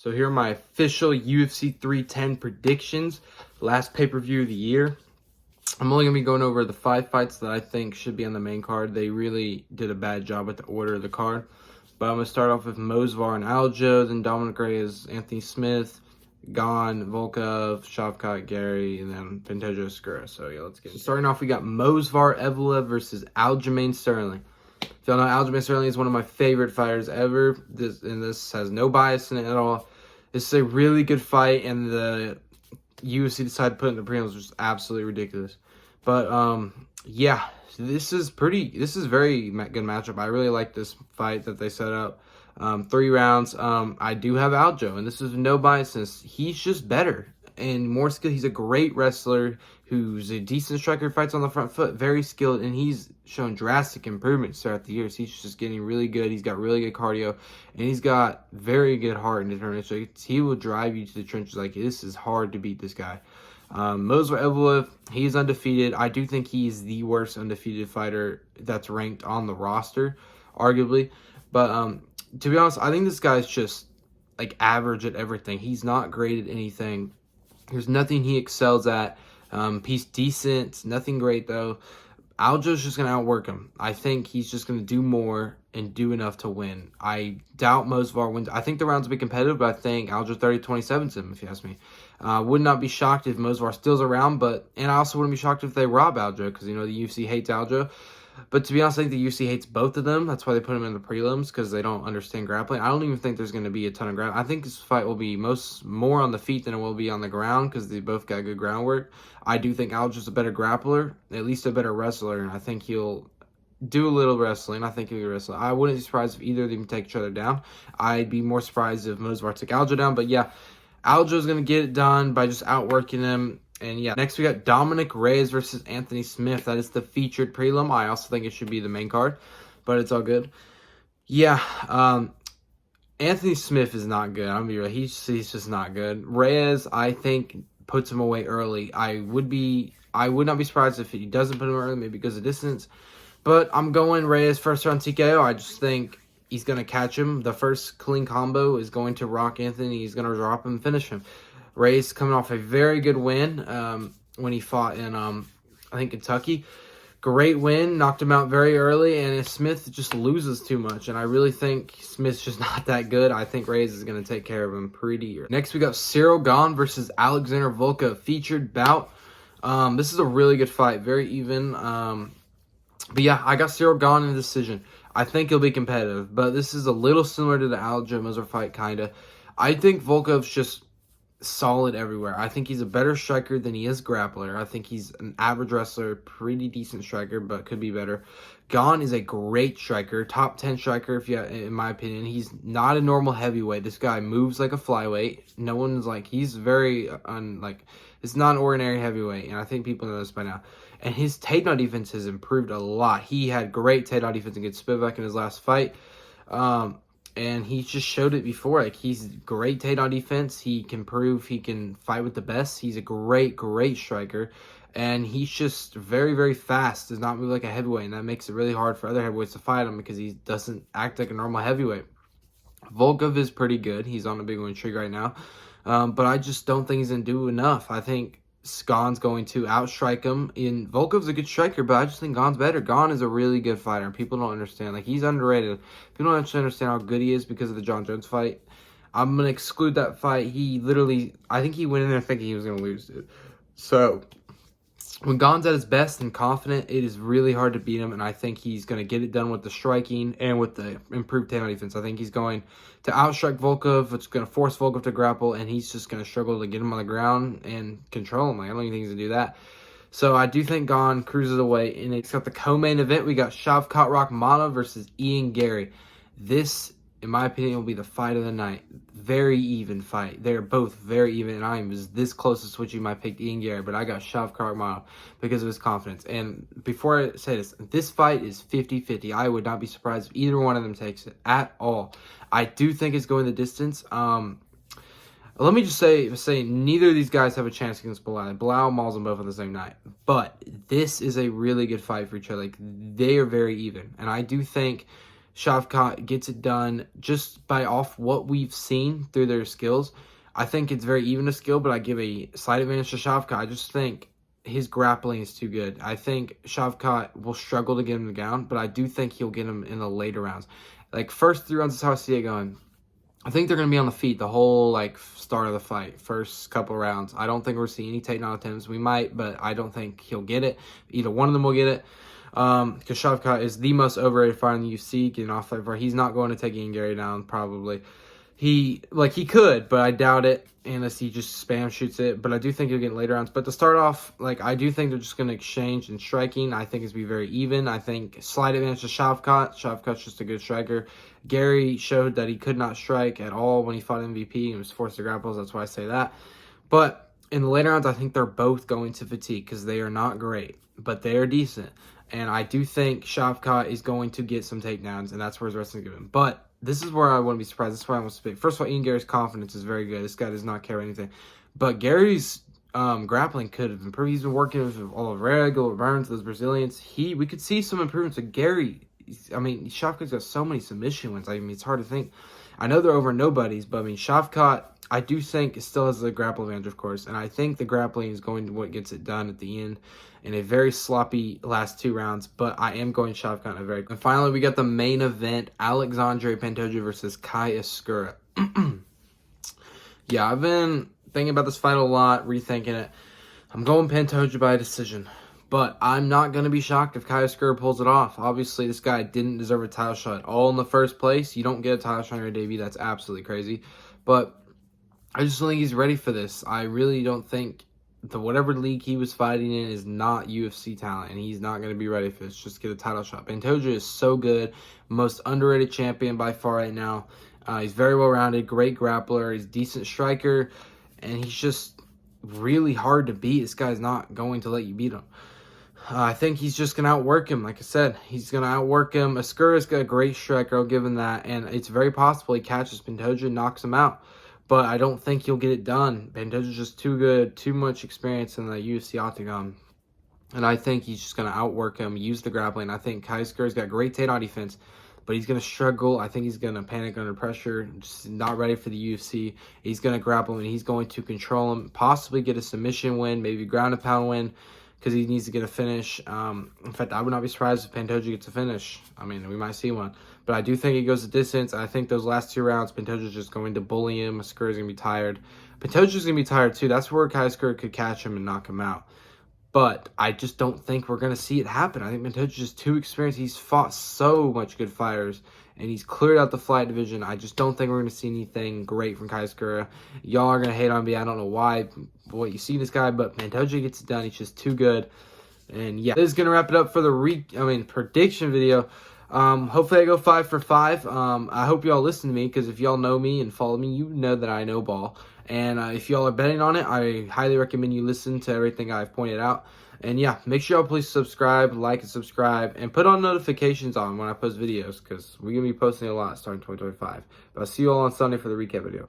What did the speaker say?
So here are my official UFC 310 predictions. Last pay-per-view of the year. I'm only going to be going over the 5 fights that I think should be on the main card. They really did a bad job with the order of the card. But I'm going to start off with Mosvar and Aljo, then Dominic Reyes, Anthony Smith, Gon, Volkov, Shavkat, Gary, and then Pantoja, Asakura. So yeah, let's get it. Starting off, we got Mosvar Evloev versus Aljamain Sterling. If y'all know, Aljamain Sterling is one of my favorite fighters ever. This has no bias in it at all. This is a really good fight, and the UFC decided to put it in the prelims, which is absolutely ridiculous. But yeah, this is very good matchup. I really like this fight that they set up. 3 rounds. I do have Aljo, and this is no bias. He's just better and more skilled. He's a great wrestler who's a decent striker, fights on the front foot, very skilled, and he's shown drastic improvements throughout the years. He's just getting really good. He's got really good cardio, and he's got very good heart and determination. He will drive you to the trenches. Like, this is hard to beat this guy. Mosvar Evloev, he's undefeated. I do think he's the worst undefeated fighter that's ranked on the roster, arguably. But to be honest, I think this guy's just like average at everything. He's not great at anything. There's nothing he excels at. He's decent, nothing great though. Aljo's just going to outwork him. I think he's just going to do more and do enough to win. I doubt Mosvar wins. I think the rounds will be competitive, but I think Aljo 30-27's him, if you ask me. Would not be shocked if Mosvar still's around, and I also wouldn't be shocked if they rob Aljo, because, you know, the UFC hates Aljo. But to be honest, I think the UFC hates both of them. That's why they put them in the prelims, because they don't understand grappling. I don't even think there's going to be a ton of grappling. I think this fight will be more on the feet than it will be on the ground, because they both got good groundwork. I do think Aljo's a better grappler, at least a better wrestler, and I think he'll do a little wrestling. I think he'll be a wrestler. I wouldn't be surprised if either of them take each other down. I'd be more surprised if Mosvar took Aljo down. But yeah, Aljo's going to get it done by just outworking him. And yeah, next we got Dominic Reyes versus Anthony Smith. That is the featured prelim. I also think it should be the main card, but it's all good. Yeah, Anthony Smith is not good. I'm gonna be real. He's just not good. Reyes, I think, puts him away early. I would not be surprised if he doesn't put him early, maybe because of distance. But I'm going Reyes first round TKO. I just think he's gonna catch him. The first clean combo is going to rock Anthony. He's gonna drop him and finish him. Reyes coming off a very good win when he fought in, I think, Kentucky. Great win, knocked him out very early, and Smith just loses too much. And I really think Smith's just not that good. I think Reyes is going to take care of him pretty early. Next, we got Cyril Gane versus Alexander Volkov, featured bout. This is a really good fight, very even. But yeah, I got Cyril Gane in the decision. I think he'll be competitive, but this is a little similar to the Aljo Mosvar fight, kind of. I think Volkov's just solid everywhere. I think he's a better striker than he is grappler. I think he's an average wrestler, pretty decent striker, but could be better. Gane is a great striker, top 10 striker, in my opinion. He's not a normal heavyweight. This guy moves like a flyweight. No one's like, he's very, it's not an ordinary heavyweight, and I think people know this by now. And his takedown defense has improved a lot. He had great takedown defense against Spivak in his last fight. And he just showed it before. Like, he's great takedown defense. He can prove he can fight with the best. He's a great striker. And he's just very, very fast. Does not move like a heavyweight. And that makes it really hard for other heavyweights to fight him because he doesn't act like a normal heavyweight. Volkov is pretty good. He's on a big win streak right now. But I just don't think he's going to do enough. I think Gane's going to outstrike him. Volkov's a good striker, but I just think Gane's better. Gane is a really good fighter. People don't understand. Like, he's underrated. People don't actually understand how good he is because of the John Jones fight. I'm going to exclude that fight. I think he went in there thinking he was going to lose, dude. So, when Gane's at his best and confident, it is really hard to beat him, and I think he's going to get it done with the striking and with the improved takedown defense. I think he's going to outstrike Volkov, which is going to force Volkov to grapple, and he's just going to struggle to get him on the ground and control him. Like, I don't even think he's going to do that. So I do think Gane cruises away, and it's got the co-main event. We got Shavkat Rakhmonov versus Ian Gary. This, in my opinion, will be the fight of the night. Very even fight. They're both very even, and I was this close to switching my pick to Ian Gary, but I got Shavkat Rakhmonov because of his confidence. And before I say this fight is 50-50. I would not be surprised if either one of them takes it at all. I do think it's going the distance. Let me just say neither of these guys have a chance against Bilal. Bilal mauls them both on the same night. But this is a really good fight for each other. Like, they are very even. And I do think Shavkat gets it done just by off what we've seen through their skills. I think it's very even a skill, but I give a slight advantage to Shavkat. I just think his grappling is too good. I think Shavkat will struggle to get him down, but I do think he'll get him in the later rounds. Like, first 3 rounds is how I see it going. I think they're going to be on the feet the whole, like, start of the fight, first couple rounds. I don't think we're seeing any takedown attempts. We might, but I don't think he'll get it. Either one of them will get it. Because Shavkat is the most overrated fighter in the UFC, getting off that fight. He's not going to take Ian Gary down, probably. He could, but I doubt it, unless he just spam shoots it. But I do think he'll get later rounds. But to start off, like, I do think they're just going to exchange in striking. I think it's be very even. I think slight advantage to Shavkat. Shavkat's just a good striker. Gary showed that he could not strike at all when he fought MVP and was forced to grapples. That's why I say that. But in the later rounds, I think they're both going to fatigue because they are not great, but they are decent. And I do think Shavkat is going to get some takedowns, and that's where his wrestling is given. But this is where I wouldn't be surprised. This is why I want to speak. First of all, Ian Gary's confidence is very good. This guy does not care anything. But Gary's grappling could have improved. He's been working with Oliveira, Burns, those Brazilians. We could see some improvements with Gary. I mean, Shavkat's got so many submission wins. I mean, it's hard to think. I know they're over nobodies, but I mean, Shavkat, I do think still has the grapple advantage, of course. And I think the grappling is going to what gets it done at the end in a very sloppy last 2 rounds. But I am going Shavkat in a very... And finally, we got the main event, Alexandre Pantoja versus Kai Asakura. Yeah, I've been thinking about this fight a lot, rethinking it. I'm going Pantoja by decision. But I'm not going to be shocked if Kai Asakura pulls it off. Obviously, this guy didn't deserve a title shot all in the first place. You don't get a title shot on your debut. That's absolutely crazy. But I just don't think he's ready for this. I really don't think whatever league he was fighting in is not UFC talent, and he's not going to be ready for this. Just get a title shot. Pantoja is so good. Most underrated champion by far right now. He's very well-rounded, great grappler. He's a decent striker, and he's just really hard to beat. This guy's not going to let you beat him. I think he's just going to outwork him. Like I said, he's going to outwork him. Asakura's got a great striker, I'll give him that. And it's very possible he catches Pantoja and knocks him out. But I don't think he'll get it done. Pantoja's just too good, too much experience in the UFC octagon. And I think he's just going to outwork him, use the grappling. I think Kai Asakura's got great takedown defense, but he's going to struggle. I think he's going to panic under pressure, just not ready for the UFC. He's going to grapple him, and he's going to control him, possibly get a submission win, maybe ground and pound win, because he needs to get a finish. In fact, I would not be surprised if Pantoja gets a finish. I mean, we might see one. But I do think he goes the distance. I think those last 2 rounds, Pantoja's just going to bully him. Asakura's going to be tired. Pantoja's going to be tired, too. That's where Kai Asakura could catch him and knock him out. But I just don't think we're going to see it happen. I think Pantoja's just too experienced. He's fought so much good fighters, and he's cleared out the flight division. I just don't think we're going to see anything great from Kai Asakura. Y'all are going to hate on me. I don't know why, what you see this guy, but Pantoja gets it done. He's just too good. And yeah, this is going to wrap it up for the prediction video. Hopefully I go 5 for 5. I hope y'all listen to me, because if y'all know me and follow me, you know that I know ball. And if y'all are betting on it, I highly recommend you listen to everything I've pointed out. And yeah, make sure y'all please subscribe, like, and subscribe, and put on notifications on when I post videos, because we're going to be posting a lot starting 2025. But I'll see you all on Sunday for the recap video.